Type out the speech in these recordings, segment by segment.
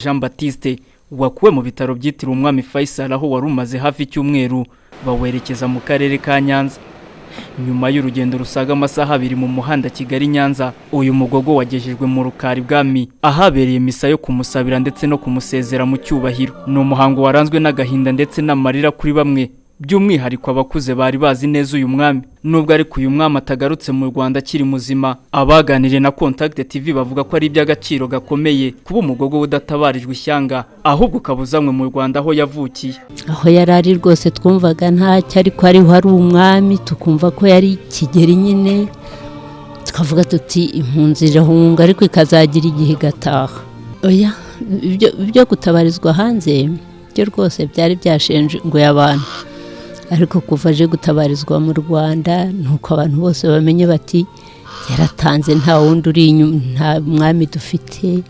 Jean Baptiste wakuwe mu bitaro byitiriwe umwami Faisal aho wari umaze hafi icyumweru bawerekeza mu karere ka Nyanza. Nyuma y'urugendo rusaga amasaha 2 mu muhanda Kigali Nyanza, uyu mugogo wagejejwe mu Rukari bwami ahabereye misa yo kumusabira ndetse no kumusezera mu cyubahiro. Ni umuhango waranzwe n'agahinda ndetse n'amarira kuri bamwe, by'umwihariko abakuze bari bazi neza uyu mwami. Nubwo ari uyu mwami atagarutse mu Rwanda akiri muzima, abaganiriye na Contact TV bavuga ko ari iby'agaciro gakomeye kuba umugogo udatabarijwe ishyanga, ahubwo kabuzamwe mu Rwanda aho yavukiye. Aho yarari rwose twumvaga ntacyo, ariko ari hari umwami, tukumva ko yari Kigeli nyine, tukavuga tuti impunzi irahunga ariko ikazagira igihe gataha. Oya, ibyo gutabarizwa hanze byo rwose byari byashenje ngo y'abantu, ariko kuva aje gutabarizwa mu Rwanda nuko abantu bose bamenye bati yaratanze, nta wundi uri inyuma, nta mwami dufite.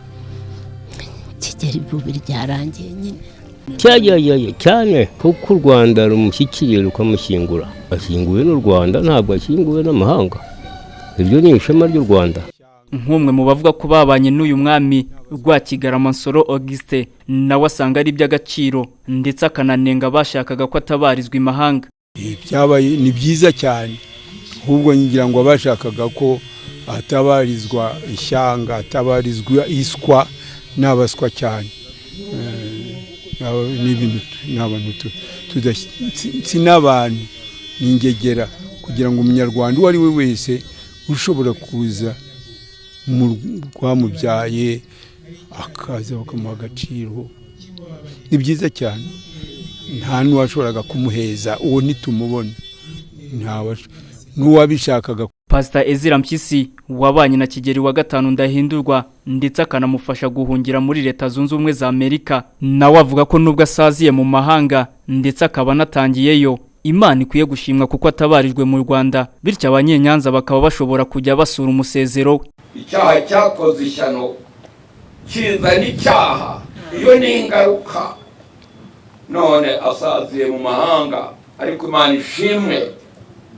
Kigeli bubiri ryarangiye nyine cyane kuko u Rwanda rumushyikiriye rukamushyingura. Ashyinguwe n'u Rwanda, ntabwo ashyinguwe n'amahanga. Ibyo ni ishema ry'u Rwanda. Nk'umwe mu bavuga ko babanye n'uyu mwami Rwakigarama Nsoro Auguste, nawe asanga ari iby'agaciro ndetse akananenga bashakaga ko atabarizwa imahanga. Byabaye ni byiza cyane, ahubwo ngira ngo abashakaga ko atabarizwa ishyanga, atabarizwa iswa n'abaswa cyane. N'abantu n'abantu n'ingegera, kugira ngo umunyarwanda uwo ari we wese ushobora kuza mu rwamubyaye akaza bakamuha agaciro. Ni byiza cyane, nta n'uwashoboraga kumuheza, uwo nitumubona n'uwabishakaga. Pastor Ezra Mpyisi wabanye na Kigeli wa gatanu Ndahindurwa ndetse akanamufasha guhungira muri Leta Zunze Ubumwe za Amerika, nawe avuga ko nubwo asaziye mu mahanga ndetse akaba natangiyeyo, Imana ikwiye gushimwa kuko atabarijwe mu Rwanda, bityo abanyenyanza bakaba bashobora kujya basura umusezero we. Icyaha cyakoze ishyano kiza n'icyaha, iyo ni ingaruka. None asaziye mu mahanga, ariko Imana ishimwe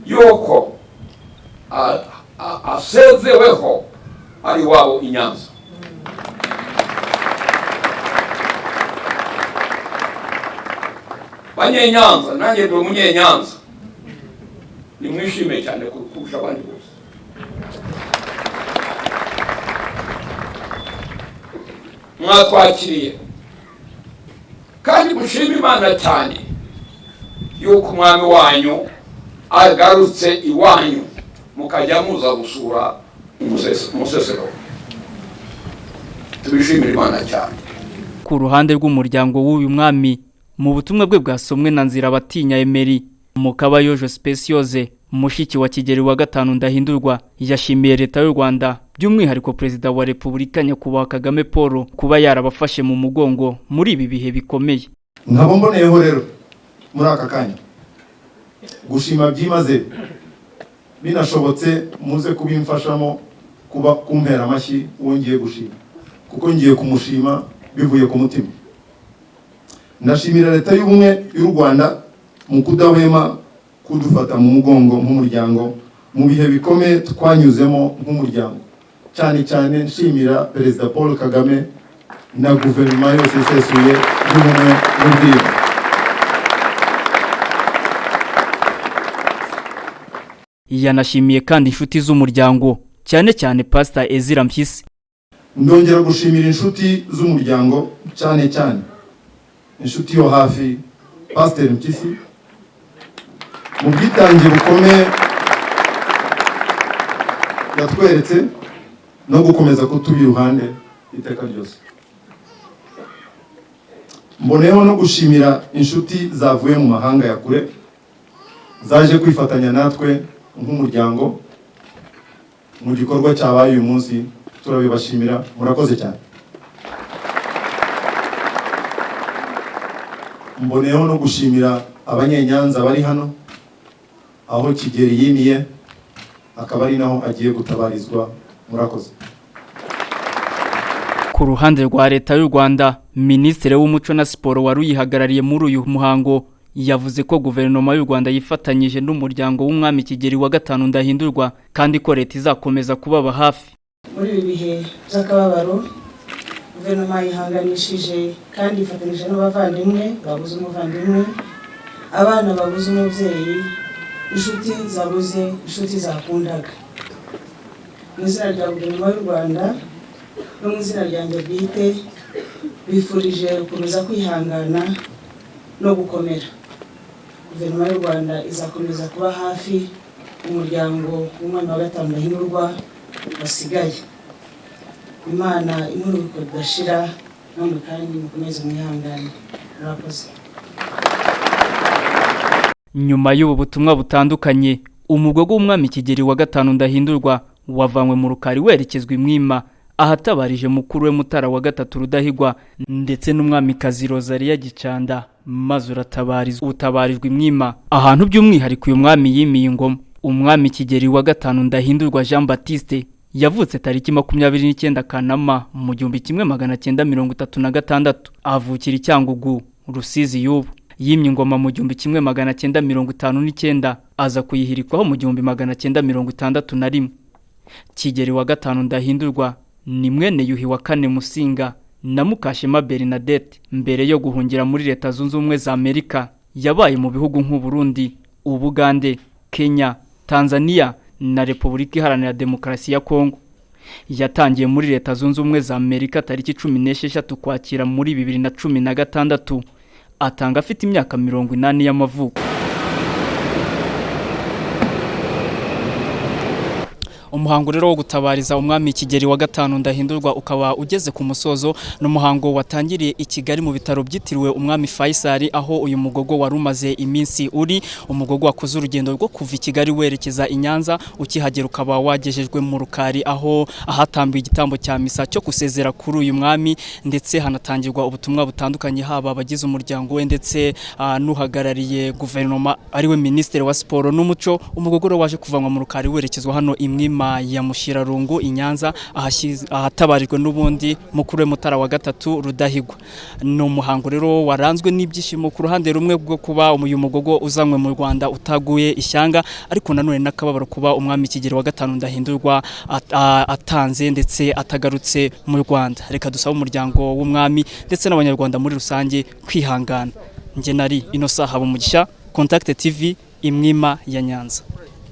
yuko asezeweho ari wabo i Nyanza. Banyenyanza, nanjye ndi umunyenyanza, nimwishime cyane kurusha abandi bose. Mwatwakiriye kandi mushime Imana cyane yuko umwami wanyu agarutse iwanyu, mukajya muza gusura umusesero. Tubishimire Imana cyane. Ku ruhande rw'umuryango w'uyu mwami, mu butumwa bwe bwasomwe na Nzirabatinya Emery, Mukabayojo Speciose, mushiki wa Kigeli wa gatanu Ndahindurwa, yashimiye Leta y'u Rwanda, by'umwihariko Perezida wa Repubulika Nyakubahwa Kagame Paul, kuba yarabafashe mu mugongo muri ibi bihe bikomeye. Nkaba mboneyeho rero muri aka kanya gushima byimaze, binashobotse muze kubimfashamo kuba kumpera amashyi wongeye gushima, kuko ngiye kumushima bivuye ku mutima. Ndashimira Leta y'Ubumwe y'u Rwanda mu kudahwema kudufata mu mugongo nk'umuryango mu bihe bikomeye twanyuzemo nk'umuryango, cyane cyane nshimira Perezida Paul Kagame na guverinoma yose isesuye y'ubumwe n'ubwiyunge. Yanashimiye kandi inshuti z'umuryango, cyane cyane Pastor Ezra Mpyisi. Ndongera gushimira inshuti z'umuryango, cyane cyane inshuti yo hafi Pastor Mpyisi, mu bwitange bukomeye yatweretse no gukomeza kutuba iruhande iteka ryose. Mboneyeho no gushimira inshuti zavuye mu mahanga ya kure, zaje kwifatanya natwe nk'umuryango mu gikorwa cyabaye uyu munsi. Turabibashimira, murakoze cyane. Mboneyeho no gushimira abanyenyanza bari hano, aho Kigeli yimiye akaba ari naho agiye gutabarizwa. Murakoze. Ku ruhande rwa Leta y'u Rwanda, Minisitiri w'Umuco na Siporo wari uyihagarariye muri uyu muhango yavuze ko guverinoma y'u Rwanda yifatanyije n'umuryango w'umwami Kigeli wa gatanu Ndahindurwa, kandi ko Leta izakomeza kubaba hafi. Muri ibi bihe by'akababaro guverinoma yihanganishije kandi ifatanyije n'abavandimwe babuze umuvandimwe, abana babuze umubyeyi, inshuti zabuze inshuti zakundaga. Mu izina rya guverinoma y'u Rwanda no mu izina ryanjye bwite bifurije gukomeza kwihangana no gukomera. Guverinoma y'u Rwanda izakomeza kuba hafi umuryango w'umwana wa gatanu Ndahindurwa wasigaye. Imana imuruhuko ridashira, namwe kandi mukomeze mwihangane. Murakoze. Nyuma y'ubu butumwa butandukanye, umugogo w'umwami Kigeli wa gatanu Ndahindurwa wavanywe mu Rukari werekezwa Mwima, ahatabarije mukuru we Mutara wa gatatu Rudahigwa ndetse n'umwamikazi Rosalia Gicanda, maze utabarijwe Mwima, ahantu by'umwihariko uyu mwami yimiye ingoma. Umwami Kigeli wa gatanu Ndahindurwa Jean Baptiste yavutse tariki 29 Kanama mu 1936, avukira Cyangugu, Rusizi y'ubu. Yimye ingoma mu 1959, aza kuyihirikwaho mu 1961. Kigeli wa gatanu Ndahindurwa ni mwene Yuhi wa kane Musinga na Mukashema Bernadette. Mbere yo guhungira muri Leta Zunze Ubumwe za Amerika, yabaye mu bihugu nk'u Burundi, Ubugande, Kenya, Tanzania na Repubulika Iharanira Demokarasi ya Kongo. Yatangiye muri Leta Zunze Ubumwe za Amerika tariki 16 Ukwakira muri 2016, atanga afite imyaka 80 y'amavuko. Umuhango rero wo gutabariza umwami Kigeli wa gatanu Ndahindurwa ukaba ugeze ku musozo, n'umuhango watangiriye i Kigali mu bitaro byitiriwe umwami Faisal, aho uyu mugogo warumaze iminsi uri. Umugogo wakoze urugendo rwo kuva i Kigali werekeza i Nyanza, ukihagera ukaba wagejejwe mu Rukari, aho ahatambiye igitambo cya misa cyo kusezera kuri uyu mwami, ndetse hanatangirwa ubutumwa butandukanye, haba abagize umuryango we ndetse n'uhagarariye guverinoma ariwe Minisitiri wa Siporo n'Umuco. Umugogo waje kuvanwa mu Rukari werekezwa hano Mwima ya Mushirarungu i Nyanza, ahatabarijwe n'ubundi mukuru we Mutara wa gatatu Rudahigwa. No muhango rero waranzwe n'ibyishimo ku ruhande rumwe bwo kuba uyu mugogo uzanywe mu Rwanda utaguye ishyanga, ariko nanone n'akababaro kuba umwami Kigeli wa gatanu Ndahindurwa atanze ndetse atagarutse mu Rwanda. Reka dusaba umuryango w'umwami ndetse n'abanyarwanda muri rusange kwihangana. Nge nari Innocent Habumugisha, Contact TV, Mwima ya Nyanza.